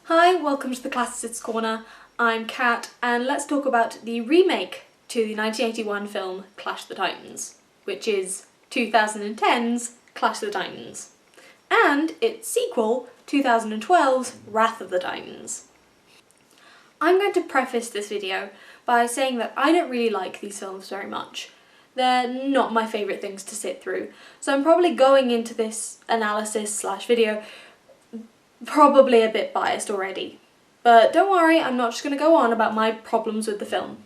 Hi, welcome to the Classicist Corner. I'm Kat, and let's talk about the remake to the 1981 film Clash of the Titans, which is 2010's Clash of the Titans, and its sequel, 2012's Wrath of the Titans. I'm going to preface this video by saying that I don't really like these films very much. They're not my favourite things to sit through, so I'm probably going into this analysis/video probably a bit biased already. But don't worry, I'm not just going to go on about my problems with the film.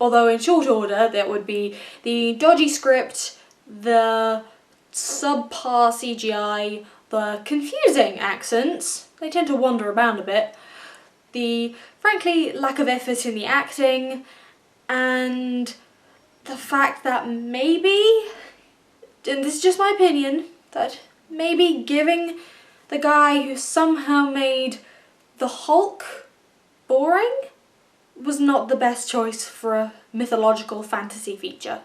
Although in short order there would be the dodgy script, the subpar CGI, the confusing accents, they tend to wander around a bit, the frankly lack of effort in the acting, and the fact that maybe, and this is just my opinion, that maybe giving the guy who somehow made the Hulk boring was not the best choice for a mythological fantasy feature.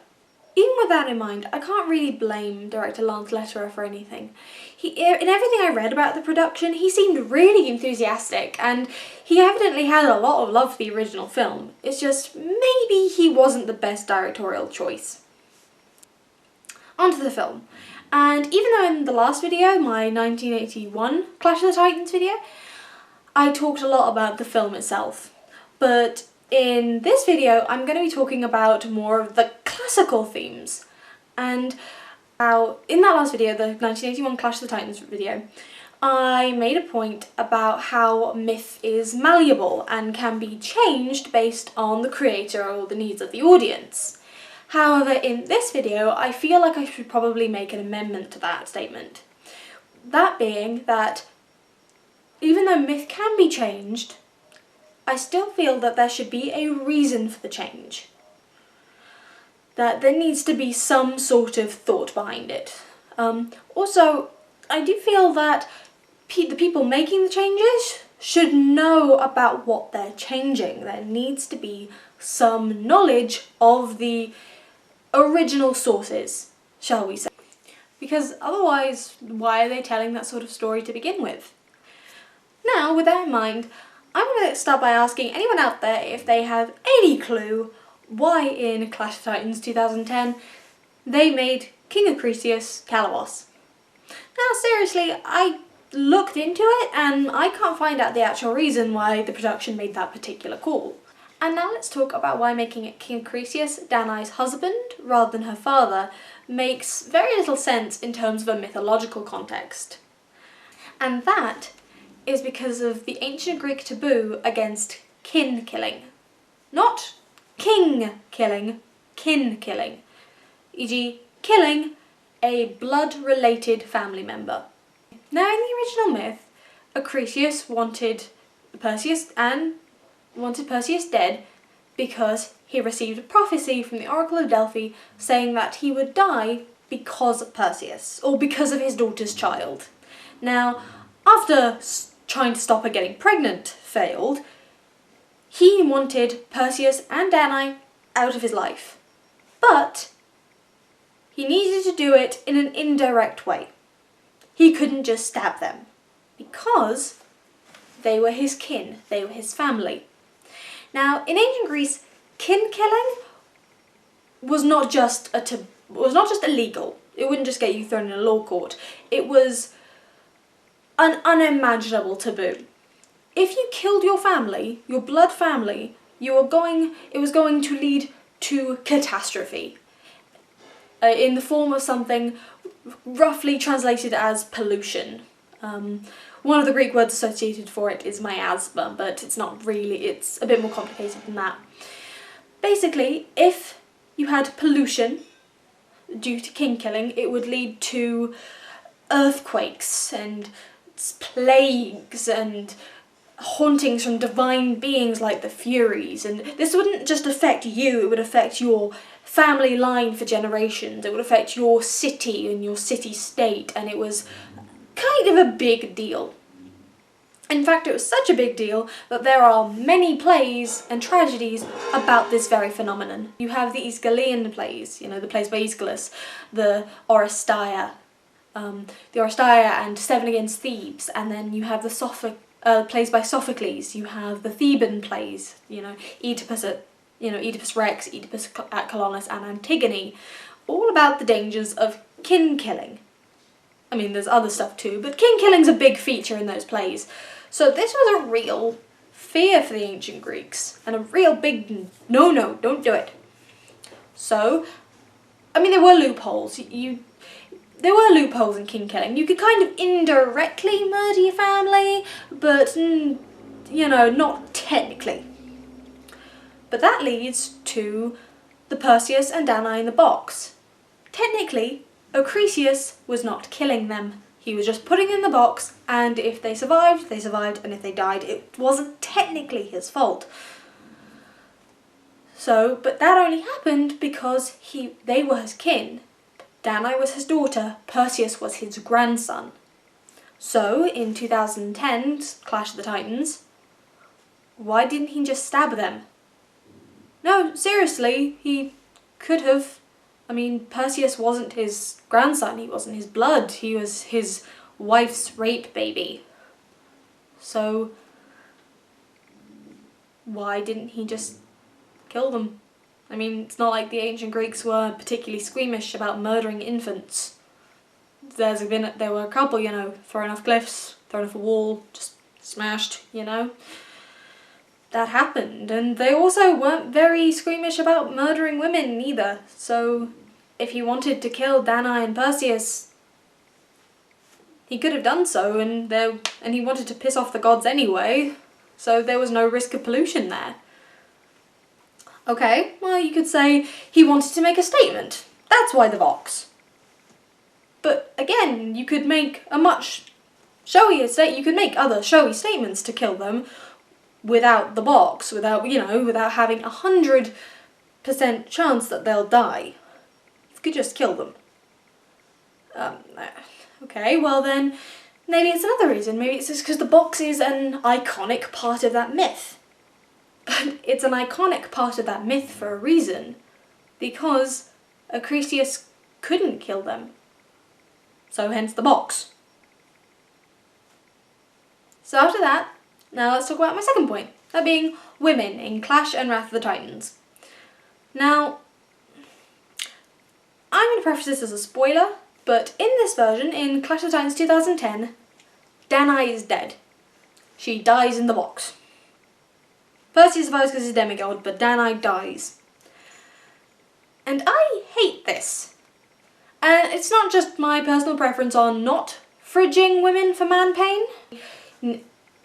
Even with that in mind, I can't really blame director Lance Lederer for anything. In everything I read about the production, he seemed really enthusiastic, and he evidently had a lot of love for the original film. It's just maybe he wasn't the best directorial choice. Onto the film. And even though in the last video, my 1981 Clash of the Titans video, I talked a lot about the film itself. But in this video, I'm going to be talking about more of the classical themes. And how, in that last video, the 1981 Clash of the Titans video, I made a point about how myth is malleable and can be changed based on the creator or the needs of the audience. However, in this video, I feel like I should probably make an amendment to that statement. That being that, even though myth can be changed, I still feel that there should be a reason for the change. That there needs to be some sort of thought behind it. Also, I do feel that the people making the changes should know about what they're changing. There needs to be some knowledge of the original sources, shall we say. Because otherwise, why are they telling that sort of story to begin with? Now, with that in mind, I'm going to start by asking anyone out there if they have any clue why in Clash of Titans 2010 they made King of Perseus Calibos. Now seriously, I looked into it and I can't find out the actual reason why the production made that particular call. And now let's talk about why making it King Perseus, Danae's husband, rather than her father, makes very little sense in terms of a mythological context. And that is because of the ancient Greek taboo against kin killing. Not king killing, kin killing. E.g. killing a blood-related family member. Now in the original myth, Acrisius wanted Perseus dead because he received a prophecy from the Oracle of Delphi saying that he would die because of Perseus, or because of his daughter's child. Now, after trying to stop her getting pregnant failed, he wanted Perseus and Danae out of his life. But he needed to do it in an indirect way. He couldn't just stab them, because they were his kin, they were his family. Now, in ancient Greece, kin killing was not just illegal. It wouldn't just get you thrown in a law court. It was an unimaginable taboo. If you killed your family, your blood family, it was going to lead to catastrophe. In the form of something roughly translated as pollution. One of the Greek words associated for it is miasma, but it's not really, it's a bit more complicated than that. Basically, if you had pollution due to kin killing, it would lead to earthquakes and plagues and hauntings from divine beings like the Furies, and this wouldn't just affect you, it would affect your family line for generations, it would affect your city and your city-state, and it was kind of a big deal. In fact, it was such a big deal that there are many plays and tragedies about this very phenomenon. You have the Aeschylean plays, the plays by Aeschylus, the Oresteia and Seven Against Thebes, and then you have the plays by Sophocles. You have the Theban plays, Oedipus Rex, Oedipus at Colonus, and Antigone, all about the dangers of kin killing. I mean, there's other stuff too, but kin killing's a big feature in those plays. So this was a real fear for the ancient Greeks, and a real big no, don't do it. So, I mean, there were loopholes. There were loopholes in kin killing. You could kind of indirectly murder your family, but, not technically. But that leads to the Perseus and Danae in the box. Technically, Aeschylus was not killing them. He was just putting them in the box, and if they survived, they survived, and if they died, it wasn't technically his fault. So, but that only happened because they were his kin. Danae was his daughter, Perseus was his grandson. So, in 2010's Clash of the Titans, why didn't he just stab them? No, seriously, he could have. I mean, Perseus wasn't his grandson, he wasn't his blood, he was his wife's rape baby. So, why didn't he just kill them? I mean, it's not like the ancient Greeks were particularly squeamish about murdering infants. There were a couple, thrown off cliffs, thrown off a wall, just smashed, That happened, and they also weren't very squeamish about murdering women either, so if he wanted to kill Danae and Perseus, he could have done so, and he wanted to piss off the gods anyway, so there was no risk of pollution there. Okay, well, you could say he wanted to make a statement. That's why the box. But again, you could make a much showier statement. You could make other showy statements to kill them without the box, without having 100% chance that they'll die. You could just kill them. Okay, well then, maybe it's another reason. Maybe it's just because the box is an iconic part of that myth. But it's an iconic part of that myth for a reason, because Aeschylus couldn't kill them. So hence the box. So after that, now let's talk about my second point, that being women in Clash and Wrath of the Titans. Now, I'm going to preface this as a spoiler, but in this version, in Clash of the Titans 2010, Danae is dead. She dies in the box. Perseus survives because he's a demigod, but Danae dies. And I hate this. And it's not just my personal preference on not fridging women for man pain.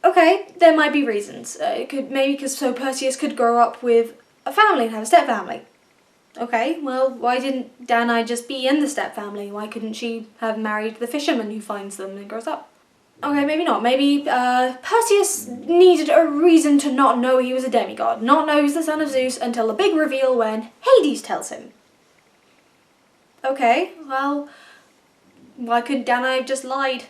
Okay, there might be reasons. Maybe because Perseus could grow up with a family and have a stepfamily. Okay, well, why didn't Danae just be in the stepfamily? Why couldn't she have married the fisherman who finds them and grows up? Okay, maybe not. Maybe Perseus needed a reason to not know he was a demigod, not know he was the son of Zeus until the big reveal when Hades tells him. Okay, well, why couldn't Danae have just lied?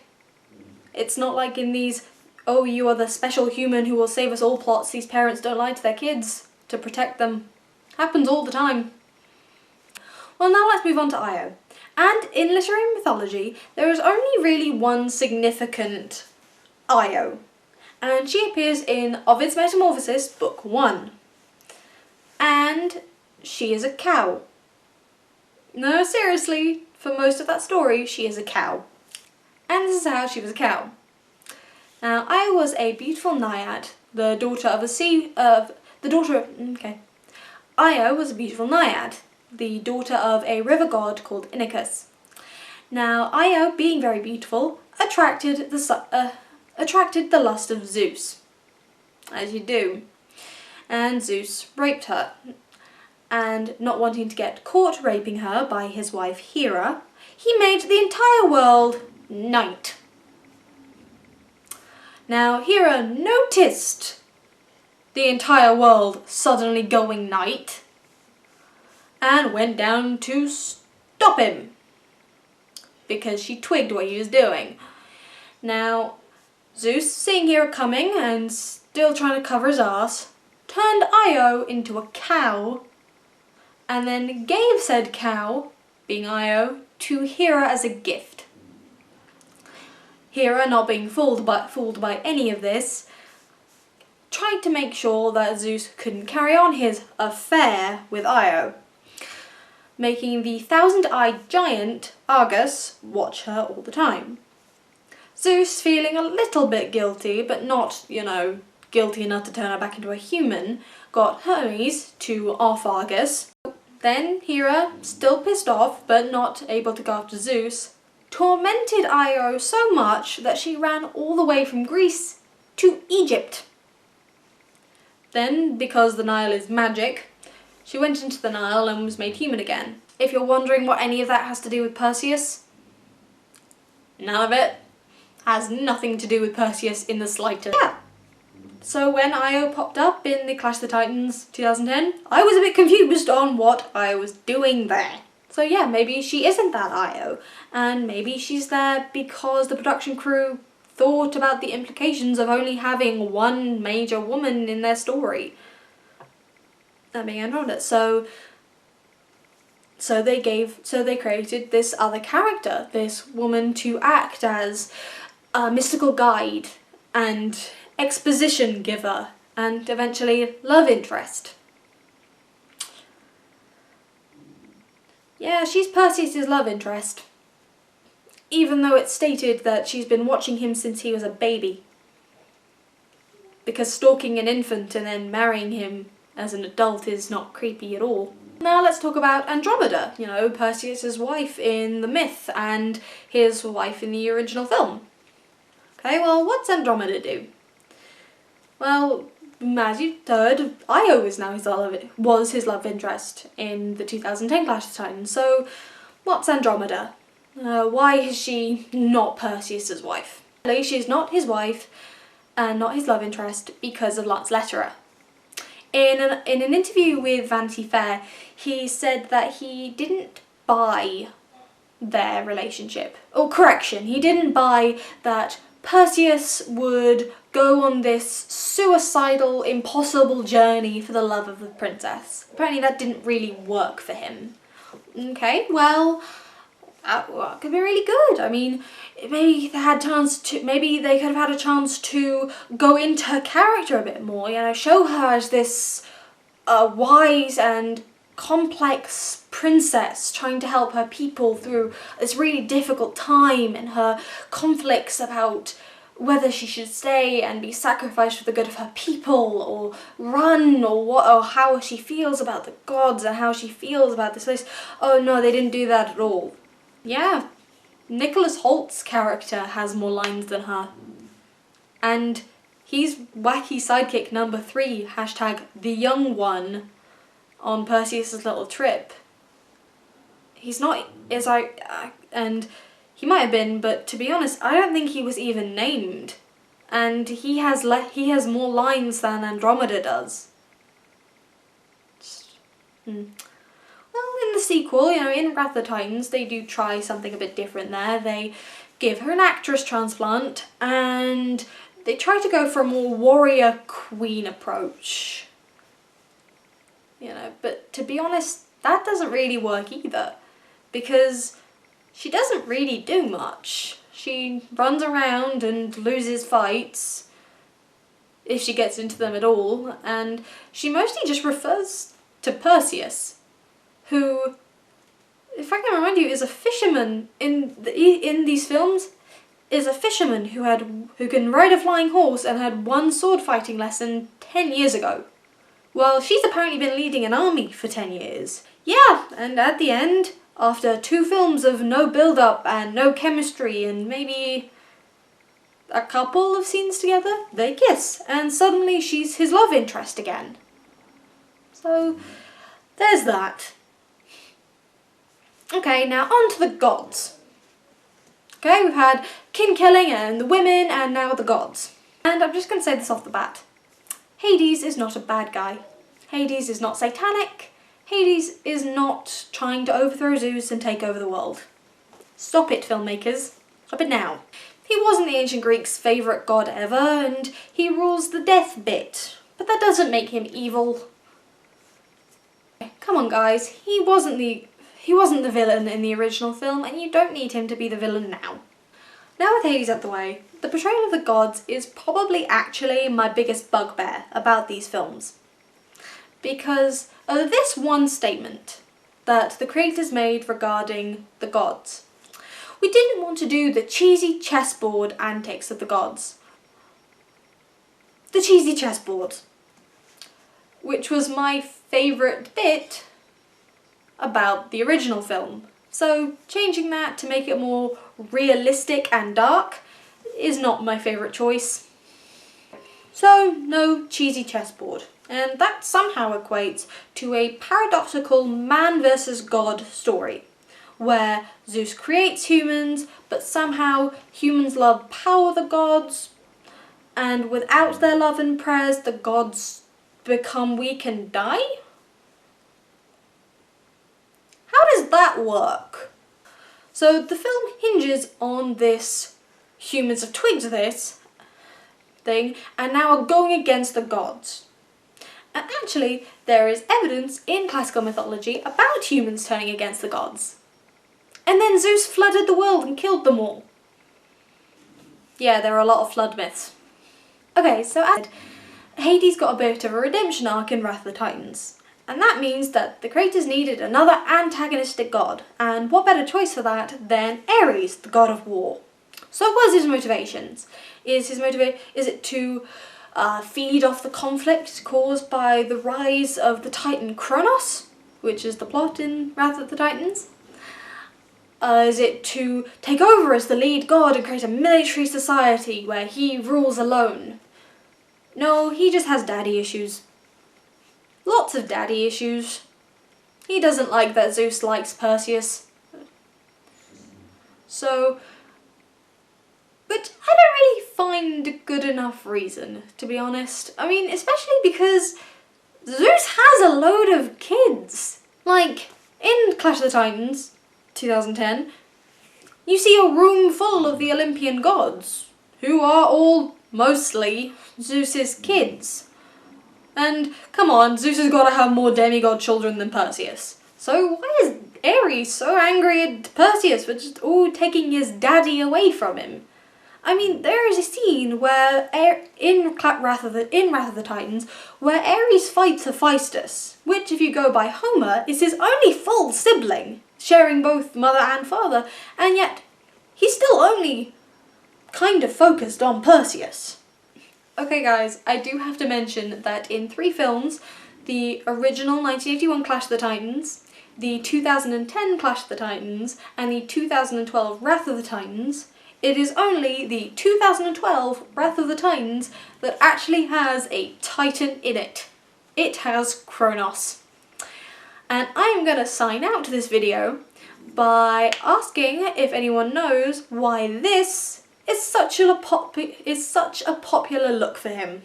It's not like in these, oh, you are the special human who will save us all plots, these parents don't lie to their kids to protect them. Happens all the time. Well, now let's move on to Io. And in literary mythology, there is only really one significant Io, and she appears in Ovid's Metamorphoses, Book 1. And she is a cow. No, seriously, for most of that story, she is a cow. And this is how she was a cow. Now, Io was a beautiful naiad, Io was a beautiful naiad, the daughter of a river god called Inachus. Now, Io, being very beautiful, attracted the lust of Zeus, as you do. And Zeus raped her. And not wanting to get caught raping her by his wife Hera, he made the entire world night. Now, Hera noticed the entire world suddenly going night and went down to stop him because she twigged what he was doing. Now, Zeus, seeing Hera coming and still trying to cover his ass, turned Io into a cow and then gave said cow, being Io, to Hera as a gift. Hera, not being fooled by any of this, tried to make sure that Zeus couldn't carry on his affair with Io, making the thousand-eyed giant Argus watch her all the time. Zeus, feeling a little bit guilty, but not, guilty enough to turn her back into a human, got Hermes to off Argus. Then Hera, still pissed off but not able to go after Zeus, tormented Io so much that she ran all the way from Greece to Egypt. Then, because the Nile is magic, she went into the Nile and was made human again. If you're wondering what any of that has to do with Perseus, none of it has nothing to do with Perseus in the slightest. Yeah. So when Io popped up in the Clash of the Titans 2010, I was a bit confused on what Io was doing there. So yeah, maybe she isn't that Io, and maybe she's there because the production crew thought about the implications of only having one major woman in their story. That being Andromeda. So they created this other character, this woman to act as a mystical guide and exposition giver and eventually love interest. Yeah, she's Perseus' love interest, even though it's stated that she's been watching him since he was a baby. Because stalking an infant and then marrying him as an adult is not creepy at all. Now let's talk about Andromeda, Perseus' wife in the myth and his wife in the original film. Okay, well, what's Andromeda do? Well, as you heard, Io was his love interest in the 2010 Clash of the Titans. So, what's Andromeda? Why is she not Perseus' wife? She's not his wife and not his love interest because of Lance Letterer. In an interview with Vanity Fair, he said that he didn't buy their relationship. Oh, correction, he didn't buy that Perseus would go on this suicidal, impossible journey for the love of the princess. Apparently that didn't really work for him. Okay, well, that could be really good. I mean, maybe they could have had a chance to go into her character a bit more, show her as this wise and complex princess trying to help her people through this really difficult time and her conflicts about whether she should stay and be sacrificed for the good of her people or run or how she feels about the gods and how she feels about this place. Oh no, they didn't do that at all. Yeah, Nicholas Holt's character has more lines than her. And he's wacky sidekick number 3, #the young one, on Perseus' little trip. He's not, and he might have been, but to be honest, I don't think he was even named. And he has more lines than Andromeda does. Well, in the sequel, in Wrath of the Titans, they do try something a bit different there. They give her an actress transplant, and they try to go for a more warrior queen approach. But to be honest, that doesn't really work either, because she doesn't really do much. She runs around and loses fights, if she gets into them at all, and she mostly just refers to Perseus, who, if I can remind you, is a fisherman in these films, is a fisherman who can ride a flying horse and had one sword fighting lesson 10 years ago. Well, she's apparently been leading an army for 10 years. Yeah, and at the end, after 2 films of no build-up and no chemistry and maybe a couple of scenes together, they kiss, and suddenly she's his love interest again. So, there's that. Okay, now on to the gods. Okay, we've had kin killing and the women and now the gods. And I'm just going to say this off the bat. Hades is not a bad guy. Hades is not satanic. Hades is not trying to overthrow Zeus and take over the world. Stop it, filmmakers. Stop it now. He wasn't the ancient Greeks' favourite god ever, and he rules the death bit. But that doesn't make him evil. Come on, guys. He wasn't the villain in the original film, and you don't need him to be the villain now. Now with Hades out the way, the portrayal of the gods is probably actually my biggest bugbear about these films. Because of this one statement that the creators made regarding the gods. We didn't want to do the cheesy chessboard antics of the gods. The cheesy chessboard, which was my favourite bit about the original film. So changing that to make it more realistic and dark is not my favourite choice. So no cheesy chessboard. And that somehow equates to a paradoxical man versus god story, where Zeus creates humans, but somehow humans love power the gods, and without their love and prayers, the gods become weak and die? How does that work? So the film hinges on this humans have twigged this thing and now are going against the gods. And actually, there is evidence in classical mythology about humans turning against the gods. And then Zeus flooded the world and killed them all. Yeah, there are a lot of flood myths. Okay, so Hades got a bit of a redemption arc in Wrath of the Titans. And that means that the creators needed another antagonistic god. And what better choice for that than Ares, the god of war. So what was his motivations? Is it to feed off the conflict caused by the rise of the Titan Kronos, which is the plot in Wrath of the Titans? Is it to take over as the lead god and create a military society where he rules alone? No, he just has daddy issues. Lots of daddy issues. He doesn't like that Zeus likes Perseus. So, but I don't really find a good enough reason, to be honest. I mean, especially because Zeus has a load of kids. Like, in Clash of the Titans, 2010, you see a room full of the Olympian gods, who are all mostly Zeus's kids. And come on, Zeus has got to have more demigod children than Perseus. So why is Ares so angry at Perseus for just taking his daddy away from him? I mean, there is a scene where in Wrath of the Titans where Ares fights Hephaestus, which, if you go by Homer, is his only full sibling, sharing both mother and father, and yet he's still only kind of focused on Perseus. Okay guys, I do have to mention that in 3 films, the original 1981 Clash of the Titans, the 2010 Clash of the Titans, and the 2012 Wrath of the Titans, it is only the 2012 Wrath of the Titans that actually has a Titan in it. It has Kronos. And I'm going to sign out this video by asking if anyone knows why this is such a popular look for him.